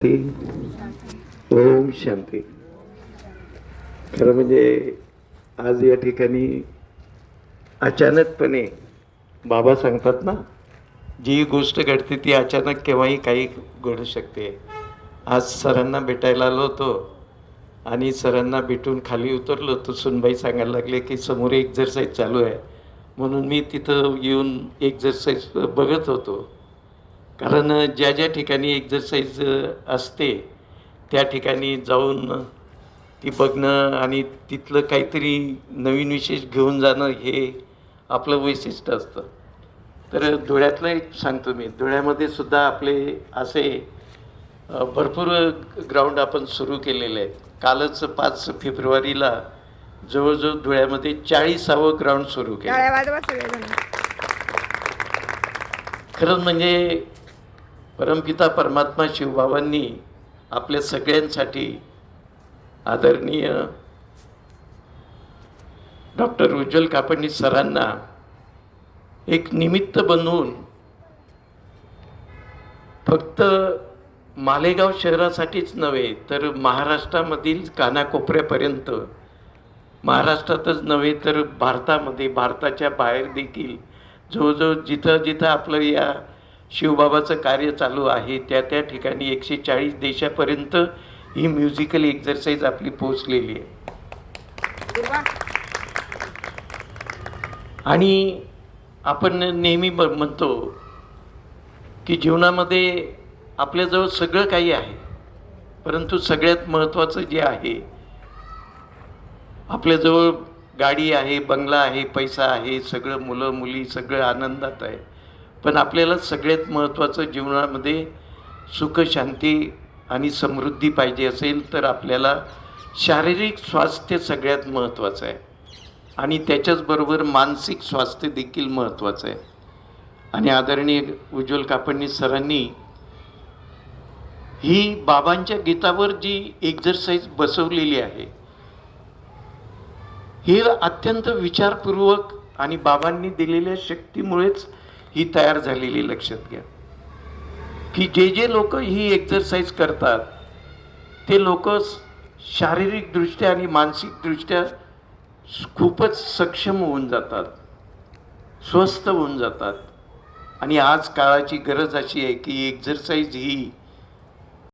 ओम शांती. खरं म्हणजे आज या ठिकाणी अचानकपणे बाबा सांगतात ना, जी गोष्ट घडते ती अचानक केव्हाही काही घडू शकते. आज सरांना भेटायला आलो होतो आणि सरांना भेटून खाली उतरलो तर सुनबाई सांगायला लागले की समोर एक्झरसाईज चालू आहे. म्हणून मी तिथं येऊन एक्झरसाईज बघत होतो. कारण ज्या ज्या ठिकाणी एक्झरसाईज असते त्या ठिकाणी जाऊन ती बघणं आणि तिथलं काहीतरी नवीन विशेष घेऊन जाणं हे आपलं वैशिष्ट्य असतं. तर धुळ्यातलं एक सांगतो मी. धुळ्यामध्ये सुद्धा आपले असे भरपूर ग्राउंड आपण सुरू केलेले आहेत. कालच 5 फेब्रुवारीला जवळजवळ धुळ्यामध्ये 40वे ग्राउंड सुरू केलं. खरंच म्हणजे परमपिता परमात्मा शिवबाबांनी आपल्या सगळ्यांसाठी आदरणीय डॉक्टर उज्ज्वल कापडणी सरांना एक निमित्त बनवून फक्त मालेगाव शहरासाठीच नव्हे तर महाराष्ट्रामधील कानाकोपऱ्यापर्यंत, महाराष्ट्रातच नव्हे तर भारतामध्ये, भारताच्या बाहेर देखील जवळजवळ जिथं जिथं आपलं या शिवबाबाचं कार्य चालू आहे त्या त्या ठिकाणी 140 देशापर्यंत ही म्युझिकल एक्झरसाईज आपली पोहोचलेली आहे. आणि आपण नेहमी म्हणतो की जीवनामध्ये आपल्याजवळ सगळं काही आहे, परंतु सगळ्यात महत्त्वाचं जे आहे, आपल्याजवळ गाडी आहे, बंगला आहे, पैसा आहे, सगळं मुलं मुली सगळं आनंदात आहे. पण आपल्याला सगळ्यात महत्त्वाचं जीवनामध्ये सुख शांती आणि समृद्धी पाहिजे असेल तर आपल्याला शारीरिक स्वास्थ्य सगळ्यात महत्त्वाचं आहे आणि त्याच्याचबरोबर मानसिक स्वास्थ्य देखील महत्त्वाचं आहे. आणि आदरणीय उज्ज्वल कापडणी सरांनी ही बाबांच्या गीतावर जी एक्झरसाईज बसवलेली आहे ही अत्यंत विचारपूर्वक आणि बाबांनी दिलेल्या शक्तीमुळेच ही तयार झालेली. लक्षात घ्या की जे जे लोक ही एक्झरसाईज करतात ते लोक शारीरिकदृष्ट्या आणि मानसिकदृष्ट्या खूपच सक्षम होऊन जातात, स्वस्थ होऊन जातात. आणि आज काळाची गरज अशी आहे की एक्झरसाईज ही